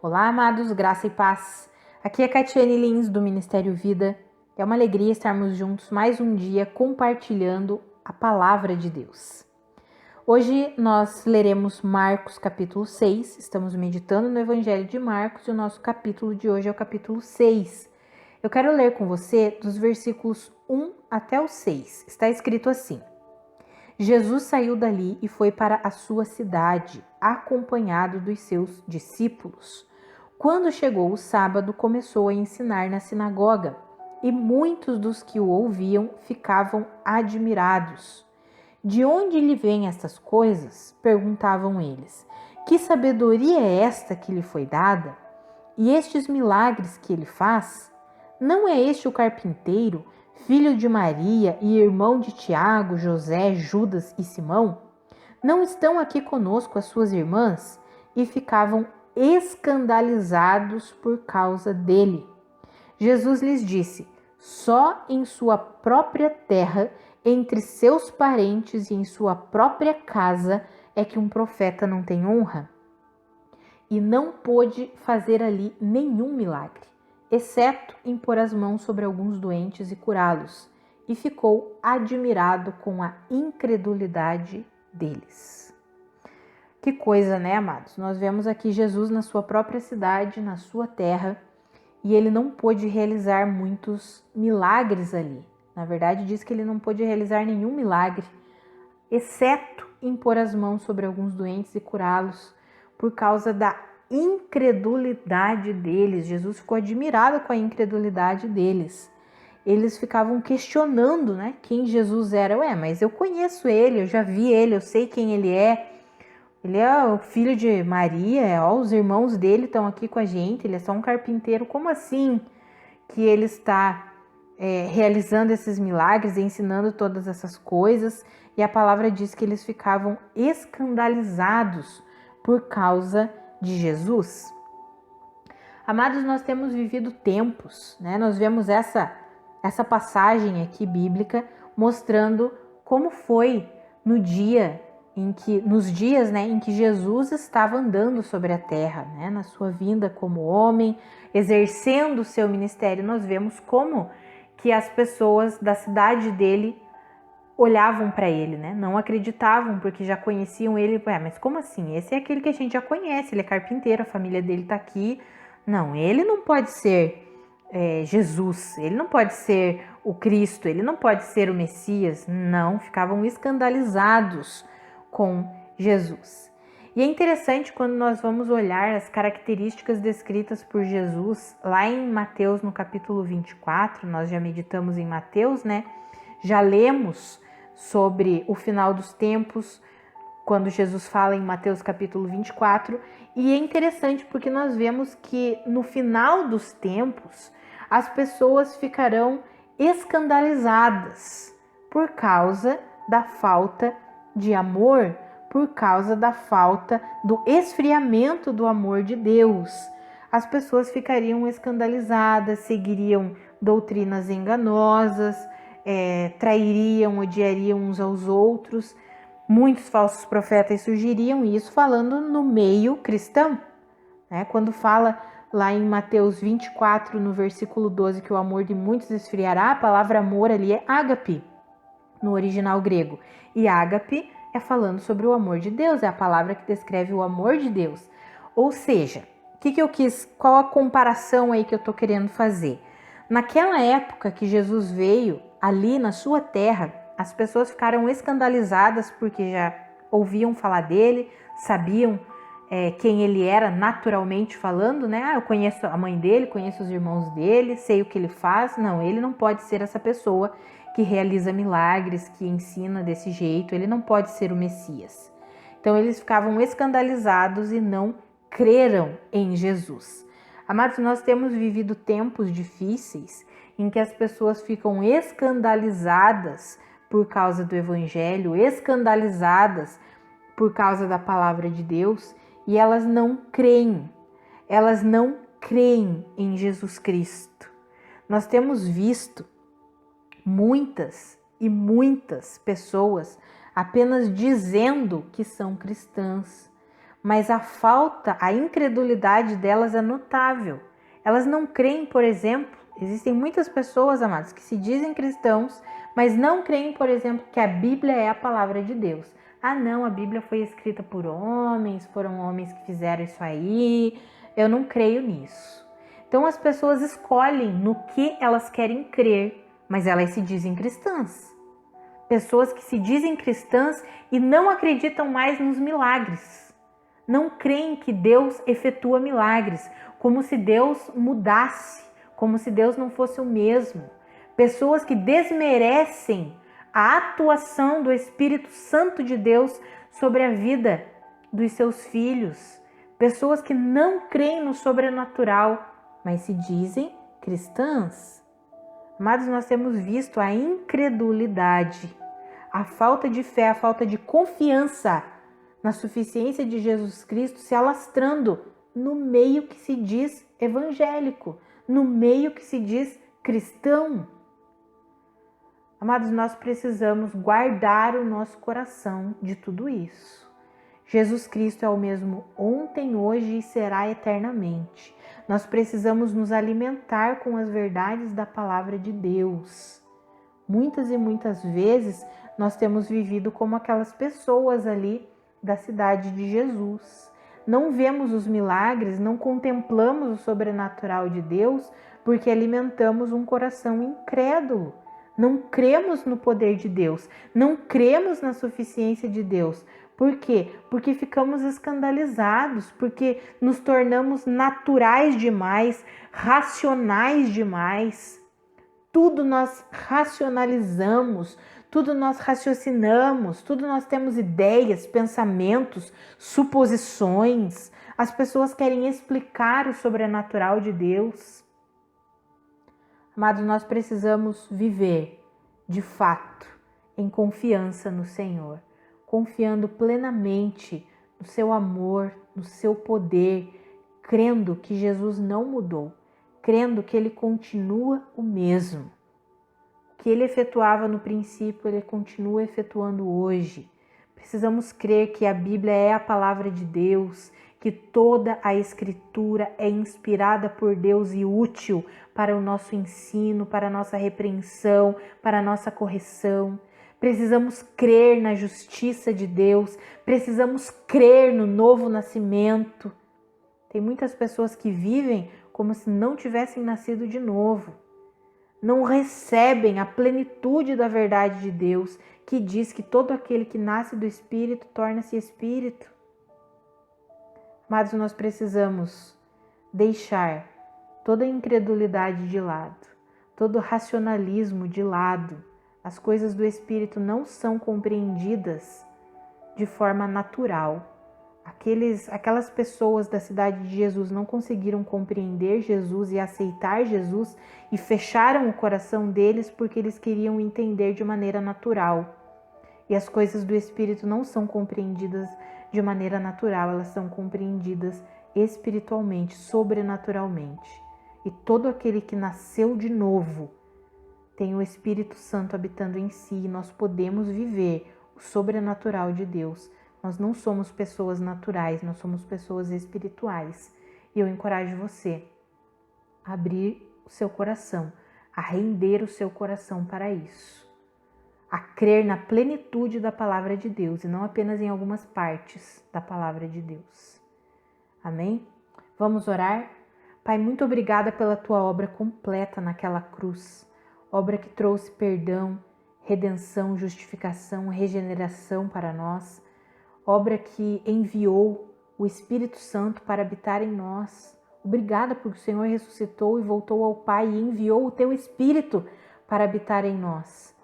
Olá, amados, graça e paz. Aqui é Catiane Lins, do Ministério Vida. É uma alegria estarmos juntos mais um dia compartilhando a palavra de Deus. Hoje nós leremos Marcos capítulo 6, estamos meditando no Evangelho de Marcos e o nosso capítulo de hoje é o capítulo 6. Eu quero ler com você dos versículos 1 até o 6. Está escrito assim: Jesus saiu dali e foi para a sua cidade, acompanhado dos seus discípulos. Quando chegou o sábado, começou a ensinar na sinagoga, e muitos dos que o ouviam ficavam admirados. De onde lhe vêm estas coisas? Perguntavam eles. Que sabedoria é esta que lhe foi dada? E estes milagres que ele faz? Não é este o carpinteiro, filho de Maria e irmão de Tiago, José, Judas e Simão? Não estão aqui conosco as suas irmãs? E ficavam escandalizados por causa dele. Jesus lhes disse: só em sua própria terra, entre seus parentes e em sua própria casa, é que um profeta não tem honra. E não pôde fazer ali nenhum milagre, exceto impor as mãos sobre alguns doentes e curá-los, e ficou admirado com a incredulidade deles. Que coisa, né, amados? Nós vemos aqui Jesus na sua própria cidade, na sua terra, e ele não pôde realizar muitos milagres ali. Na verdade, diz que ele não pôde realizar nenhum milagre, exceto impor as mãos sobre alguns doentes e curá-los, por causa da incredulidade deles. Jesus ficou admirado com a incredulidade deles. Eles ficavam questionando, né, quem Jesus era. Mas eu conheço ele, eu já vi ele, eu sei quem ele é. Ele é o filho de Maria, os irmãos dele estão aqui com a gente, ele é só um carpinteiro. Como assim que ele está realizando esses milagres, ensinando todas essas coisas? E a palavra diz que eles ficavam escandalizados por causa de Jesus. Amados, nós temos vivido tempos, né? Nós vemos essa passagem aqui bíblica mostrando como foi nos dias em que Jesus estava andando sobre a terra, né? Na sua vinda como homem, exercendo o seu ministério. Nós vemos como que as pessoas da cidade dele olhavam para ele, né? Não acreditavam porque já conheciam ele. Mas como assim? Esse é aquele que a gente já conhece, ele é carpinteiro, a família dele está aqui. Não, ele não pode ser Jesus, ele não pode ser o Cristo, ele não pode ser o Messias. Não, ficavam escandalizados com Jesus. E é interessante quando nós vamos olhar as características descritas por Jesus lá em Mateus, no capítulo 24, nós já meditamos em Mateus, né? Já lemos sobre o final dos tempos, quando Jesus fala em Mateus capítulo 24, e é interessante porque nós vemos que no final dos tempos, as pessoas ficarão escandalizadas por causa da falta de amor, por causa da falta do esfriamento do amor de Deus. As pessoas ficariam escandalizadas, seguiriam doutrinas enganosas, trairiam, odiariam uns aos outros. Muitos falsos profetas surgiriam, e isso falando no meio cristão, né? Quando fala lá em Mateus 24, no versículo 12, que o amor de muitos esfriará, a palavra amor ali é ágape, no original grego. E ágape é falando sobre o amor de Deus, é a palavra que descreve o amor de Deus. Ou seja, qual a comparação aí que eu estou querendo fazer? Naquela época que Jesus veio, ali na sua terra, as pessoas ficaram escandalizadas porque já ouviam falar dele, sabiam quem ele era naturalmente falando, né? Eu conheço a mãe dele, conheço os irmãos dele, sei o que ele faz. Não, ele não pode ser essa pessoa que realiza milagres, que ensina desse jeito, ele não pode ser o Messias. Então eles ficavam escandalizados e não creram em Jesus. Amados, nós temos vivido tempos difíceis em que as pessoas ficam escandalizadas por causa do Evangelho, escandalizadas por causa da palavra de Deus, e elas não creem em Jesus Cristo. Nós temos visto muitas e muitas pessoas apenas dizendo que são cristãs, mas a incredulidade delas é notável. Elas não creem, por exemplo, existem muitas pessoas, amados, que se dizem cristãos, mas não creem, por exemplo, que a Bíblia é a palavra de Deus. Ah, não, a Bíblia foi escrita por homens, foram homens que fizeram isso aí, eu não creio nisso. Então as pessoas escolhem no que elas querem crer, mas elas se dizem cristãs. Pessoas que se dizem cristãs e não acreditam mais nos milagres. Não creem que Deus efetua milagres, como se Deus mudasse, como se Deus não fosse o mesmo. Pessoas que desmerecem a atuação do Espírito Santo de Deus sobre a vida dos seus filhos. Pessoas que não creem no sobrenatural, mas se dizem cristãs. Amados, nós temos visto a incredulidade, a falta de fé, a falta de confiança na suficiência de Jesus Cristo se alastrando no meio que se diz evangélico, no meio que se diz cristão. Amados, nós precisamos guardar o nosso coração de tudo isso. Jesus Cristo é o mesmo ontem, hoje e será eternamente. Nós precisamos nos alimentar com as verdades da palavra de Deus. Muitas e muitas vezes nós temos vivido como aquelas pessoas ali da cidade de Jesus. Não vemos os milagres, não contemplamos o sobrenatural de Deus porque alimentamos um coração incrédulo. Não cremos no poder de Deus, não cremos na suficiência de Deus. Por quê? Porque ficamos escandalizados, porque nos tornamos naturais demais, racionais demais. Tudo nós racionalizamos, tudo nós raciocinamos, tudo nós temos ideias, pensamentos, suposições. As pessoas querem explicar o sobrenatural de Deus. Amados, nós precisamos viver, de fato, em confiança no Senhor, confiando plenamente no seu amor, no seu poder, crendo que Jesus não mudou, crendo que Ele continua o mesmo. O que Ele efetuava no princípio, Ele continua efetuando hoje. Precisamos crer que a Bíblia é a palavra de Deus, que toda a Escritura é inspirada por Deus e útil para o nosso ensino, para a nossa repreensão, para a nossa correção. Precisamos crer na justiça de Deus, precisamos crer no novo nascimento. Tem muitas pessoas que vivem como se não tivessem nascido de novo. Não recebem a plenitude da verdade de Deus, que diz que todo aquele que nasce do Espírito torna-se Espírito. Amados, nós precisamos deixar toda a incredulidade de lado, todo o racionalismo de lado. As coisas do Espírito não são compreendidas de forma natural. Aquelas pessoas da cidade de Jesus não conseguiram compreender Jesus e aceitar Jesus e fecharam o coração deles porque eles queriam entender de maneira natural. E as coisas do Espírito não são compreendidas de maneira natural, elas são compreendidas espiritualmente, sobrenaturalmente. E todo aquele que nasceu de novo tem o Espírito Santo habitando em si e nós podemos viver o sobrenatural de Deus. Nós não somos pessoas naturais, nós somos pessoas espirituais. E eu encorajo você a abrir o seu coração, a render o seu coração para isso. A crer na plenitude da palavra de Deus e não apenas em algumas partes da palavra de Deus. Amém? Vamos orar? Pai, muito obrigada pela tua obra completa naquela cruz. Obra que trouxe perdão, redenção, justificação, regeneração para nós. Obra que enviou o Espírito Santo para habitar em nós. Obrigada porque o Senhor ressuscitou e voltou ao Pai e enviou o teu Espírito para habitar em nós.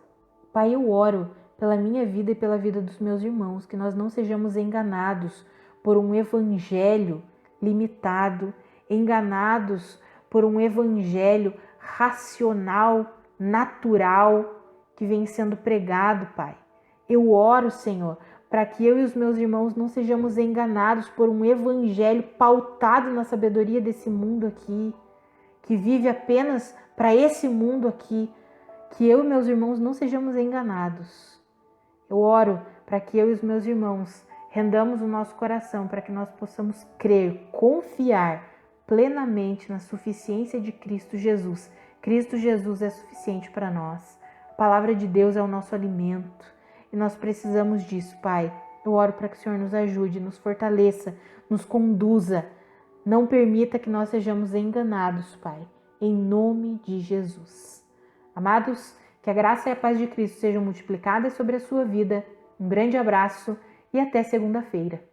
Pai, eu oro pela minha vida e pela vida dos meus irmãos, que nós não sejamos enganados por um evangelho limitado, enganados por um evangelho racional, natural, que vem sendo pregado, Pai. Eu oro, Senhor, para que eu e os meus irmãos não sejamos enganados por um evangelho pautado na sabedoria desse mundo aqui, que vive apenas para esse mundo aqui, que eu e meus irmãos não sejamos enganados. Eu oro para que eu e os meus irmãos Rendamos o nosso coração para que nós possamos crer, confiar plenamente na suficiência de Cristo Jesus. Cristo Jesus é suficiente para nós. A palavra de Deus é o nosso alimento e nós precisamos disso, Pai. Eu oro para que o Senhor nos ajude, nos fortaleça, nos conduza. Não permita que nós sejamos enganados, Pai, em nome de Jesus. Amados, que a graça e a paz de Cristo sejam multiplicadas sobre a sua vida. Um grande abraço e até segunda-feira.